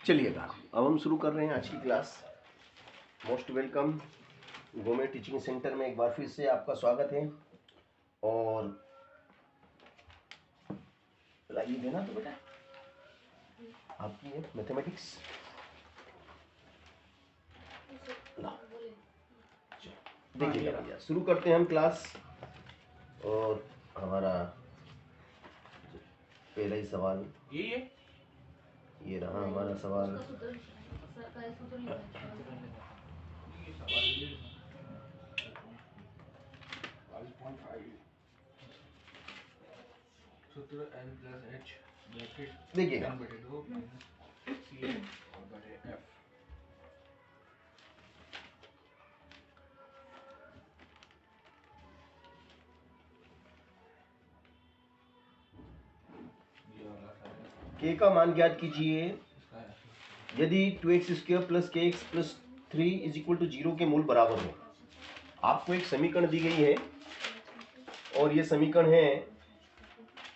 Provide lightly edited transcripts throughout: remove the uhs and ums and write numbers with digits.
चलिएगा अब हम शुरू कर रहे हैं आज की class. Most welcome. Government teaching centre में एक बार फिर से आपका स्वागत है। और लाइए देना तो बेटा आपकी है मैथमेटिक्स। देखिएगा भैया, शुरू करते हैं हम क्लास। और हमारा पहला ही सवाल ये रहा हमारा सवाल। सूत्र n प्लस h ब्रैकेट देखिएगा k का मान ज्ञात कीजिए यदि 2x² plus kx plus 3 is equal to 0 के मूल बराबर हो। आपको एक समीकरण दी गई है और ये समीकरण है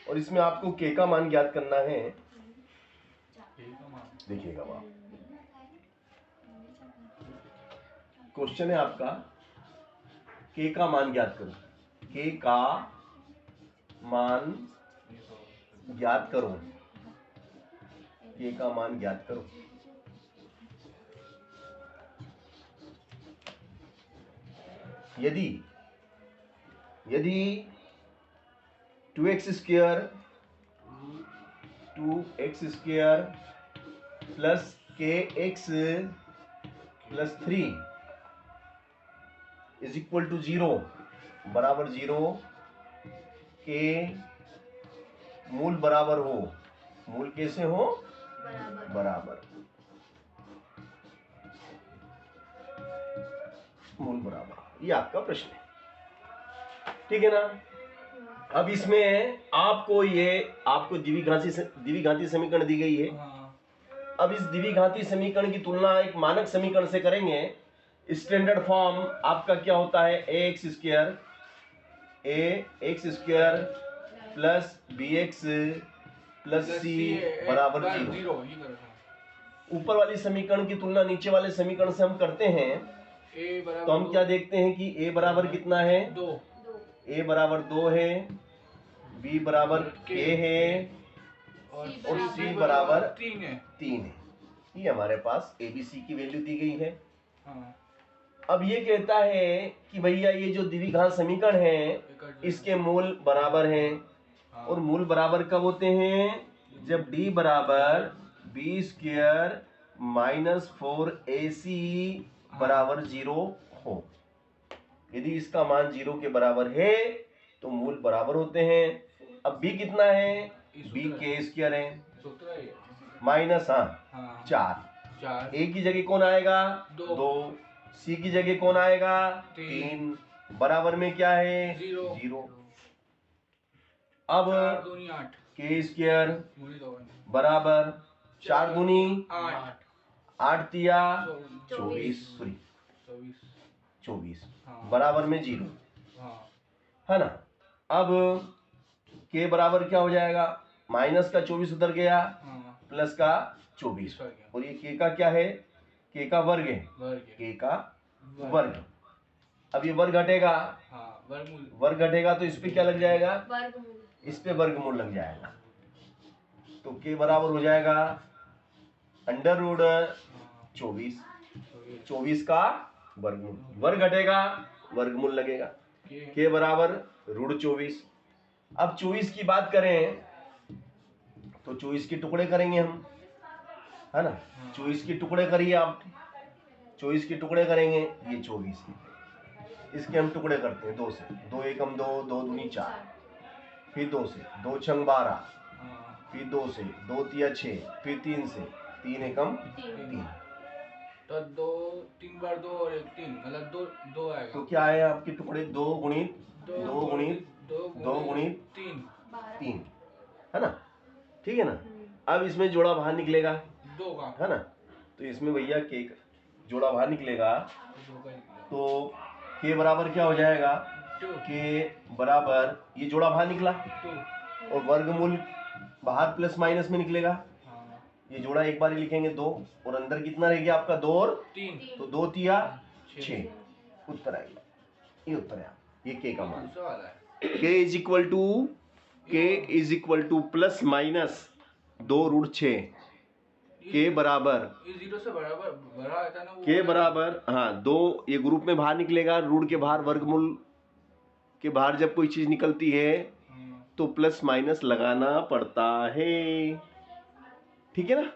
और इसमें आपको k का मान ज्ञात करना है। देखिएगा आप, क्वेश्चन है आपका k का मान ज्ञात करो। k का मान ज्ञात करो। k का मान ज्ञात करो। यदि 2x² plus kx plus 3 is equal to 0 बराबर 0 के मूल बराबर हो। मूल कैसे हो? बराबर। मूल बराबर, ये आपका प्रश्न है। ठीक है ना। अब इसमें आपको द्विघाती समीकरण दी गई है। अब इस द्विघाती समीकरण की तुलना एक मानक समीकरण से करेंगे। स्टैंडर्ड फॉर्म आपका क्या होता है? ax² plus bx plus c बराबर 0। ऊपर वाली समीकरण की तुलना नीचे वाले समीकरण से हम करते हैं तो हम क्या देखते हैं कि a बराबर कितना है? 2। a बराबर 2 है, b बराबर k है और c बराबर 3 है। ये हमारे पास abc की वैल्यू दी गई है। अब ये कहता है कि भैया ये जो द्विघात समीकरण है इसके मूल बराबर हैं। और मूल बराबर कब होते हैं? जब d बराबर b² माइनस 4ac बराबर 0 हो। यदि इसका मान 0 के बराबर है तो मूल बराबर होते हैं। अब b कितना है? b k² है माइनस 4। a की जगह कौन आएगा? 2। c की जगह कौन आएगा? 3। बराबर में क्या है? 0। अब k² बराबर 4 दूनी 8 तिया 24 बराबर में 0 है ना। अब k बराबर क्या हो जाएगा? माइनस का 24 उधर गया प्लस का 24 और ये k का क्या है? k का वर्ग है। k का वर्ग। अब ये वर्ग घटेगा, वर्ग घटेगा तो इस पे क्या लग जाएगा? इस पे वर्गमूल लग जाएगा। तो k बराबर हो जाएगा अंडर रूट 24 का वर्गमूल। वर्ग घटेगा वर्गमूल लगेगा। k बराबर √24। अब 24 की बात करें तो 24 के टुकड़े करेंगे हम, है ना। 24 के टुकड़े करिए आप। 24 के टुकड़े करेंगे, ये 24 है। इसके हम टुकड़े करते हैं 2 से। 2 एकम 2, 2 दूनी 4, फिर 2 से, 2 छंग 12, फिर 2 से, 2 तिया 6, फिर 3 से, 3 एकम 3। तो 3 बार 2 और 1 3 मतलब 2 आएगा। तो क्या है आपके टुकड़े? 2 गुणित 2 गुणित 2 गुणित 3 है ना। ठीक है ना। अब इसमें जोड़ा बाहर निकलेगा 2 का, है ना। तो इसमें भैया k जोड़ा बाहर निकलेगा तो k बराबर क्या हो जाएगा? k बराबर ये जोड़ा बाहर निकला और वर्गमूल बाहर प्लस माइनस में निकलेगा ये जोड़ा एक बार ही लिखेंगे 2, और अंदर कितना रह गया आपका 2 और 3, तो 2 तिया 6, उत्तर आ गया, ये उत्तर है। ये के का मान दूसरा वाला है। k is equal two plus minus 2√6, के बराबर ये 0 से बराबर बड़ा आता है ना वो, के बराबर हाँ 2, ये ग्रुप में बाहर निकलेगा, रूट के बाहर वर्गमूल के बाहर जब कोई चीज निकलती है तो प्लस माइनस लगाना पड़ता है, ठीक है ना।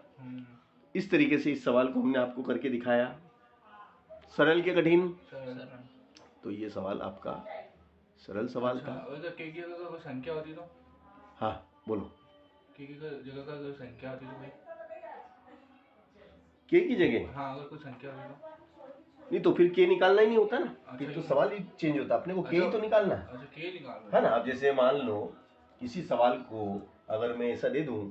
इस तरीके से इस सवाल को हमने आपको करके दिखाया, सरल के कठिन। तो ये सवाल आपका सरल सवाल था। अगर के की अगर कोई संख्या होती तो, हाँ बोलो, के की जगह का अगर संख्या होती तो भाई, के की जगह हाँ अगर कोई संख्या होती तो, नहीं तो फिर के निकालना ही नहीं होता ना, फिर अच्छा, तो सवाल ही चेंज होता, अपने को के ही तो निकालना है। अच्छा के निकाल है ना। अब जैसे मान लो किसी सवाल को अगर मैं ऐसा दे दूं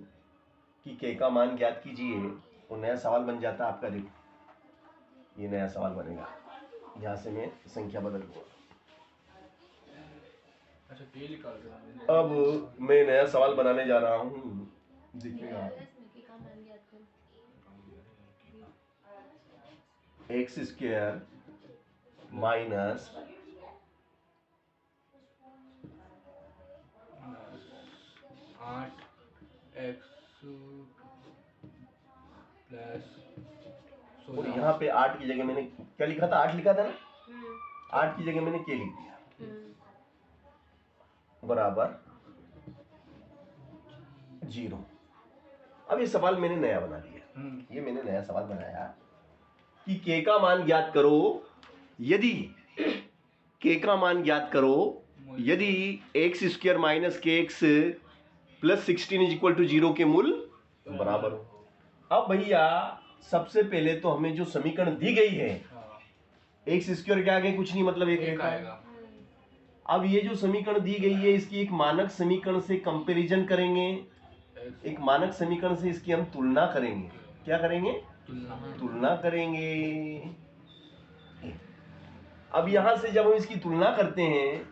कि के का मान ज्ञात कीजिए, वो नया सवाल बन जाता आपका। देखो ये नया सवाल बनेगा, यहाँ से मैं संख्या बदल दूंगा। अच्छा के निकाल दो। अब मैं नया सवाल बनाने जा रहा हूँ, देखिएगा x square minus 8x plus, और यहाँ पे 8 की जगह मैंने क्या लिखा था, 8 लिखा था ना, 8 की जगह मैंने के लिख दिया, बराबर 0। अब ये सवाल मैंने नया बना दिया, ये मैंने नया सवाल बनाया कि के का मान ज्ञात करो, यदि के का मान ज्ञात करो यदि x square minus k x plus 16 is equal to 0 के मूल बराबर हो। अब भैया सबसे पहले तो हमें जो समीकरण दी गई है, एक्स स्क्वायर के आगे कुछ नहीं, मतलब एक रहता है। अब ये जो समीकरण दी गई है इसकी एक मानक समीकरण से कंपैरिजन करेंगे, एक मानक समीकरण से इसकी हम तुलना करेंगे। क्या करेंगे, तुलना करेंगे। अब यहां से जब हम इसकी तुलना करते हैं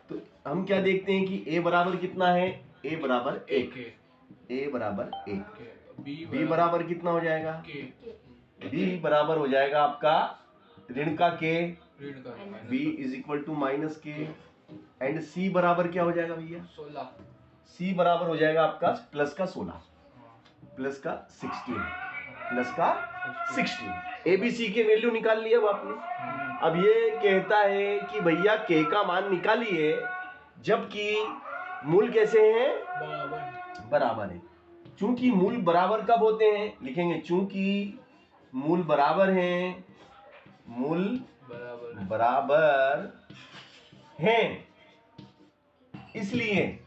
तो हम क्या देखते हैं कि a बराबर कितना है, a बराबर 1, a बराबर 1, b बराबर कितना हो जाएगा, b बराबर हो जाएगा आपका ऋण का k, b is equal to minus k, and c बराबर क्या हो जाएगा भैया, 16, c बराबर हो जाएगा आपका प्लस का 16 प्लस का 16 प्लस का 16। एबीसी के वैल्यू निकाल लिया अब आपने। अब ये कहता है कि भैया के का मान निकालिए जबकि मूल कैसे हैं, बराबर है। चूंकि मूल बराबर कब होते हैं, लिखेंगे चूंकि मूल बराबर हैं, मूल बराबर हैं, इसलिए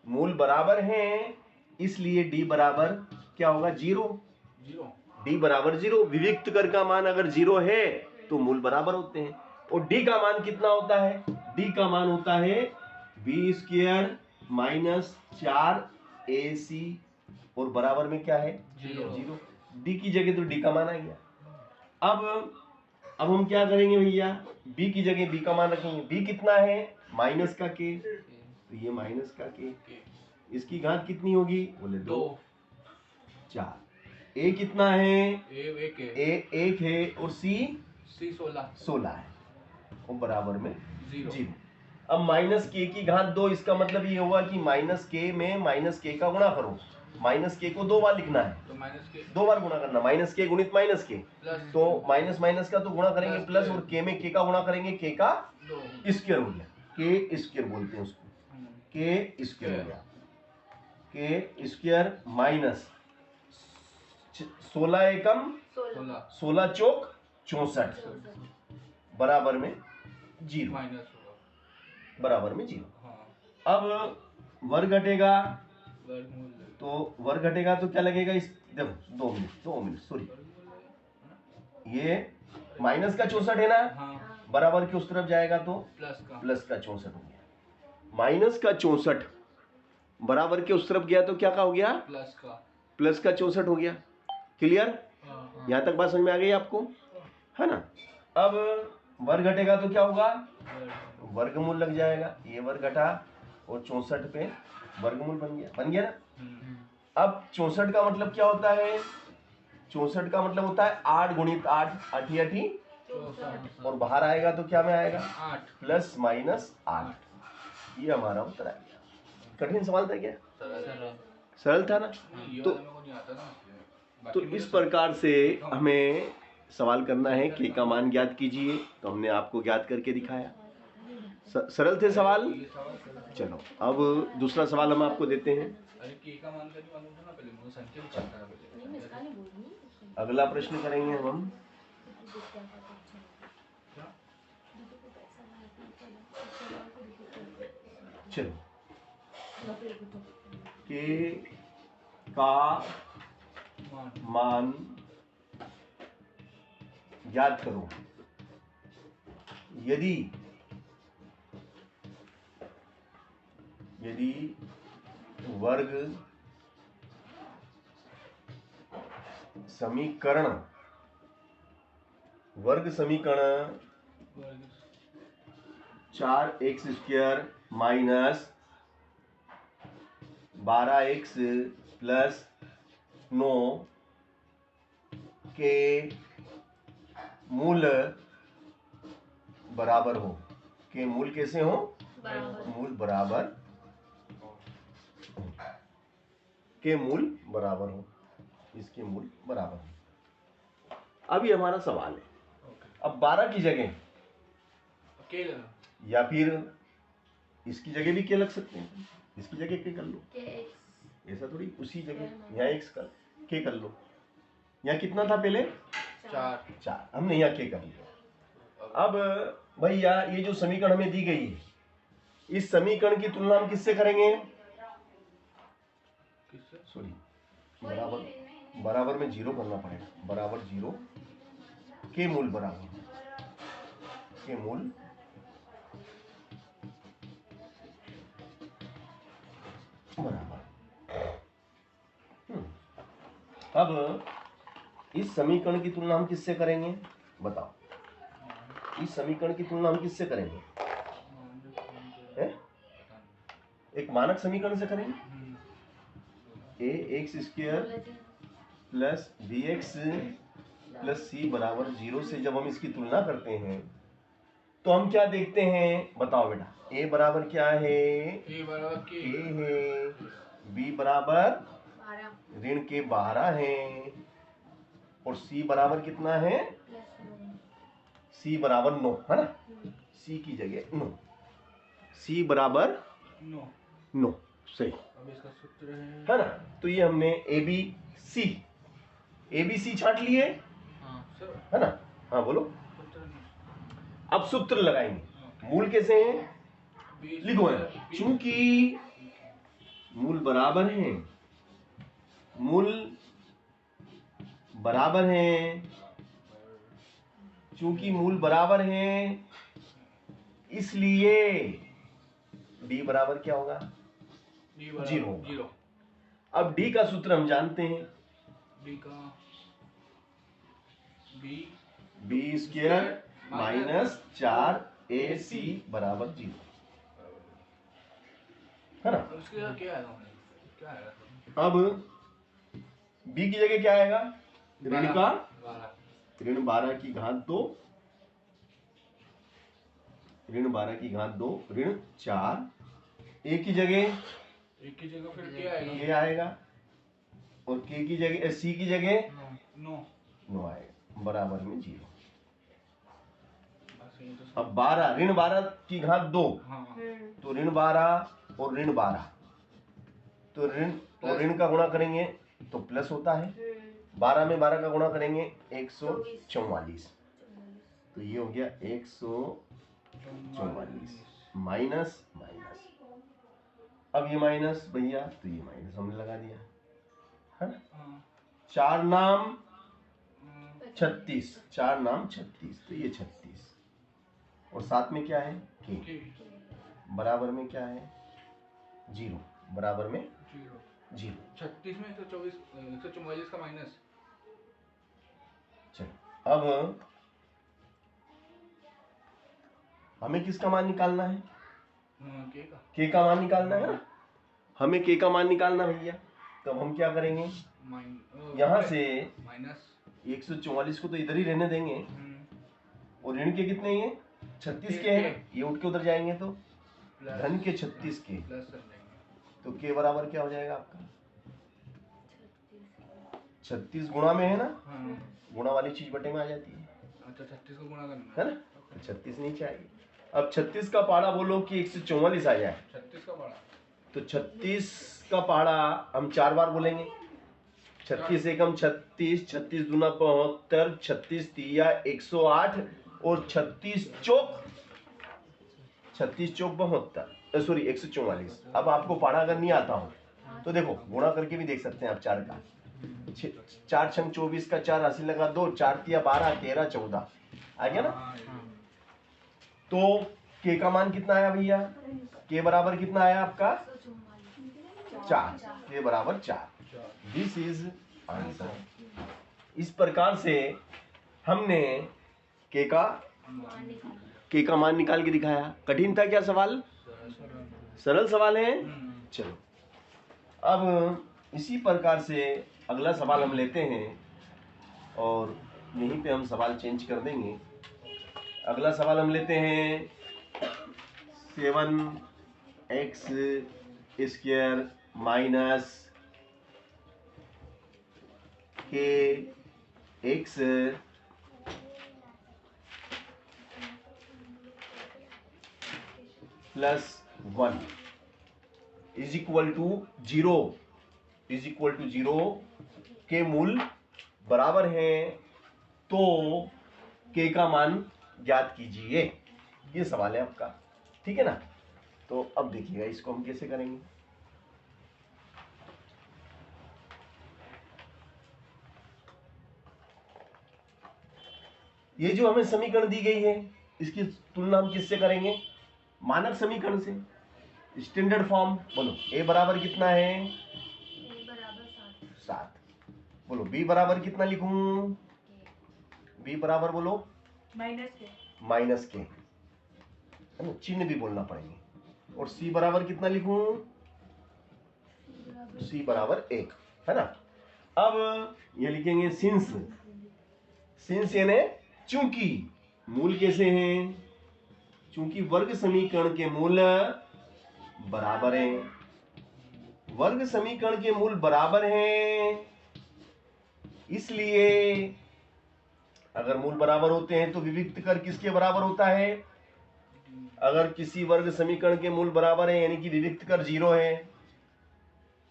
मूल बराबर हैं, इसलिए डी बराबर क्या होगा, 0। डी बराबर 0। विविक्त कर का मान अगर 0 है तो मूल बराबर होते हैं। और डी का मान कितना होता है, डी का मान होता है बी स्क्वायर माइनस 4ac और बराबर में क्या है, 0। डी की जगह तो डी का मान आ गया। अब हम क्या करेंगे भैया, बी की जगह बी का मान रखेंगे। बी कितना है, माइनस का के, तो ये माइनस का के, इसकी घात कितनी होगी, बोले 2, 4। ए कितना है, ए 1 है और सी 16 है और बराबर में 0। अब माइनस के की घात 2, इसका मतलब ये हुआ कि माइनस के में माइनस के का गुणा करो। माइनस के को 2 बार लिखना है, तो माइनस के 2 बार गुणा करना, माइनस के गुणित माइनस के, तो माइनस माइनस का तो गुणा करेंगे प्लस, और के में के का गुणा करेंगे, के का स्क्वायर हो गया, के स्क्वायर बोलते हैं उसको, के स्क्वायर हो गया, के स्क्वायर माइनस 16 एकम 16 चौक 64 बराबर में 0, बराबर में 0। अब वर्ग घटेगा तो वर्ग घटेगा तो क्या लगेगा, इस देखो 2 मिनट सॉरी, ये माइनस का 64 है ना, बराबर के उस तरफ जाएगा तो प्लस का 64 हो गया। माइनस का 64 बराबर के उस तरफ गया तो क्या का हो गया, प्लस का 64 हो गया। क्लियर, यहाँ तक बात समझ में आ गई आपको, है ना। अब वर्ग घटेगा तो क्या होगा, वर्गमूल लग जाएगा, ये वर्ग घटा और 64 पे वर्गमूल बन गया ना। अब 64 का मतलब क्या होता है? 64 का मतलब होता है 8 गुणित 8, 8 8 और बाहर आएगा तो क्या में आएगा? 8 प्लस माइनस 8। ये हमारा उत्तर आ गया। कठिन सवाल था क्या? सरल था ना? तो इस प्रकार से हमें सवाल करना है। के का मान ज्ञात कीजिए, तो हमने आपको ज्ञात करके दिखाया। सरल थे सवाल। चलो अब दूसरा सवाल हम आपको देते हैं। अरे के का मान का नहीं मालूम था ना, पहले मुझे संख्या पूछता था पहले। अगला प्रश्न करेंगे हम। चलो, के का मान ज्ञात करो यदि वर्ग समीकरण 4x² माइनस 12x प्लस 9 के मूल बराबर हो। के मूल कैसे हो? मूल बराबर के मूल बराबर हो, इसके मूल बराबर हो। अब ये हमारा सवाल है। अब 12 की जगह या फिर इसकी जगह भी के लग सकते हैं, इसकी जगह के कर लो, ऐसा थोड़ी उसी जगह यहाँ x कर लो। यहाँ कितना था पहले? 4, हमने यहाँ के कर लिया। अब भैया ये जो समीकरण हमें दी गई है, इस समीकरण की तुलना हम किससे करेंगे? सॉरी, बराबर में 0 करना पड़ेगा। बराबर 0 के मूल बराबर अब इस समीकरण की तुलना हम किससे करेंगे? बताओ, इस समीकरण की तुलना हम किससे करेंगे? एक मानक समीकरण से करेंगे। ax² plus bx plus c बराबर 0 से जब हम इसकी तुलना करते हैं तो हम क्या देखते हैं? बताओ बेटा। a बराबर क्या है? a बराबर k है। b बराबर ऋण के 12 है और c बराबर कितना है? c बराबर 9 है ना? c की जगह 9, c बराबर 9 सही अब इसका सूत्र है ना? तो ये हमने ABC छांट लिए है ना? हाँ बोलो। अब सूत्र लगाएंगे। मूल कैसे हैं? लिखो है, चूंकि मूल बराबर हैं, चूंकि मूल बराबर हैं, इसलिए d बराबर क्या होगा? 0। अब d का सूत्र हम जानते हैं। d का b² माइनस 4ac बराबर 0 है ना? क्या आएगा? अब b की जगह क्या आएगा? ऋण 12 की घात 2 ऋण 4। a की जगह फिर क्या आएगा? k आएगा और k की जगह c की जगह 9 आएगा बराबर में 0। अब 12 ऋण 12 की घात 2 तो ऋण 12 और ऋण 12 तो ऋण का गुणा करेंगे तो प्लस होता है। 12 में 12 का गुणा करेंगे 144, तो ये हो गया 144 माइनस। अब ये माइनस भैया, तो ये माइनस हमने लगा दिया है ना? 4 नाम 36, तो ये 36 और साथ में क्या है? के बराबर में क्या है? 0 बराबर में 0। 36 में 144 का माइनस। चलो अब हमें किसका मान निकालना है? के का मान निकालना है ना? हमें के का मान निकालना भैया। तब हम क्या करेंगे, यहाँ से माइनस 144 को तो इधर ही रहने देंगे, और ऋण के कितने हैं, 36 के हैं, ये उठ के उधर जाएंगे तो धन के 36 के, तो के बराबर क्या हो जाएगा आपका 36 गुणा में है ना, गुणा वाली चीज बटे में आ जाती है। अच्छा 36 को गुणा करना है ना, 36 नहीं चाहिए। अब 36 का पहाड़ा बोलो कि 144 आ जाए, 36 का पहाड़ा, तो 36 का पहाड़ा हम 4 बार बोलेंगे, 36 एकम 36, 36 दूना 72, 36 तिया 108 और 36 चौक 72, सॉरी 144। अब आपको पहाड़ा अगर नहीं आता हो तो देखो गुणा करके भी देख सकते हैं आप, 4 का 4 छंग 24 का 4 80 लगा 2, 4 तिया 12, 13 14 आ गया ना। तो के का मान कितना आया भैया, के बराबर कितना आया आपका 4, के बराबर 4। This is answer. इस प्रकार से हमने के का मान निकाल के दिखाया। कठिन था क्या सवाल, सरल सवाल है। चलो अब इसी प्रकार से अगला सवाल हम लेते हैं और यहीं पे हम सवाल चेंज कर देंगे। अगला सवाल हम लेते हैं 7x square minus k x plus 1 is equal to 0 के मूल बराबर हैं तो के का मान ज्ञात कीजिए। ये सवाल है आपका, ठीक है ना। तो अब देखिएगा इसको हम कैसे करेंगे। ये जो हमें समीकरण दी गई है इसकी तुलना हम किससे करेंगे, मानक समीकरण से, स्टैंडर्ड फॉर्म। बोलो a बराबर कितना है, a बराबर 7। बोलो b बराबर कितना लिखूं, b बराबर बोलो माइनस के, है ना, चिन्ह भी बोलना पड़ेंगे। और c बराबर कितना लिखूं, c बराबर 1, है ना। अब ये लिखेंगे सिंस यानी चूंकि, मूल कैसे हैं, चूंकि वर्ग समीकरण के मूल बराबर हैं, वर्ग समीकरण के मूल बराबर हैं, इसलिए अगर मूल बराबर होते हैं तो विविक्त कर किसके बराबर होता है, अगर किसी वर्ग समीकरण के मूल बराबर है यानी कि विविक्त कर 0 है,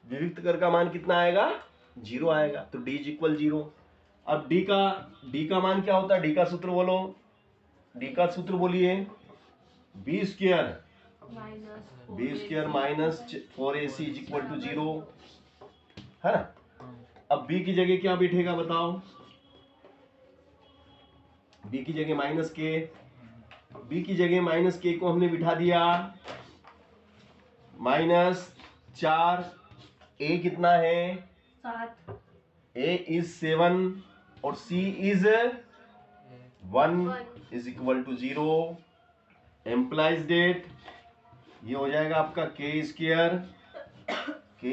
विविक्त कर का मान कितना आएगा, 0 आएगा, तो d इक्वल 0। अब d का मान क्या होता है, d का सूत्र बोलो, d का सूत्र बोलिए, b square minus 4ac is equal to 0, है ना। अब b की जगह क्या बैठेगा बताओ, b की जगह माइनस के, b की जगह माइनस के को हमने बिठा दिया, -4, a कितना है 7, a इज 7 और c is 1 is equal to 0, implies that ये हो जाएगा आपका के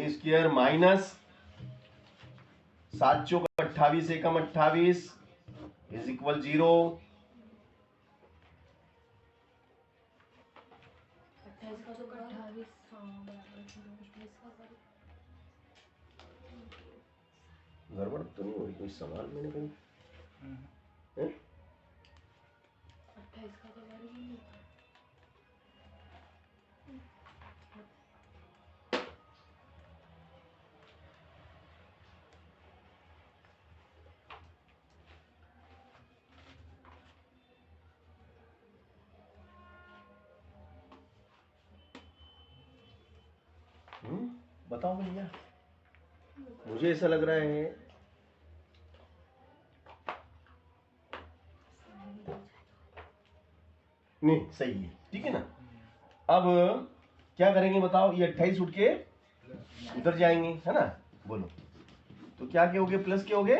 square minus 7 Chowk 28 Ekam 28 is equal 0, 28 का तो 28 गड़बड़ तो नहीं हुई कोई सवाल मैंने कहीं, 28 का तो वर्ग ही नहीं था। बताओ भैया, मुझे ऐसा लग रहा है नहीं सही है, ठीक है ना। अब क्या करेंगे बताओ, ये 28 उठ के उधर जाएंगे, है ना। बोलो तो क्या के होगे, प्लस के होगे,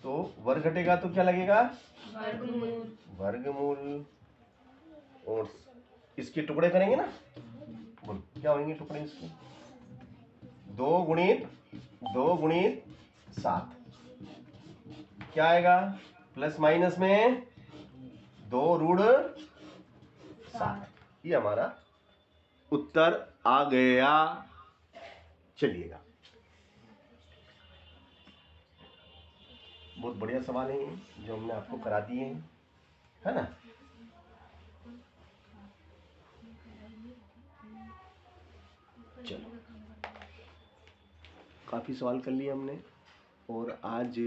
तो वर्ग घटेगा तो क्या लगेगा, वर्गमूल, और इसके टुकड़े करेंगे ना, बोलो क्या होंगे टुकड़े इसके, 2 गुणित 7 क्या आएगा? प्लस माइनस में 2√7। ये हमारा उत्तर आ गया। चलिएगा, बहुत बढ़िया सवाल है ये जो हमने आपको करा दिए हैं, है ना। चलो, काफी सवाल कर लिए हमने और आज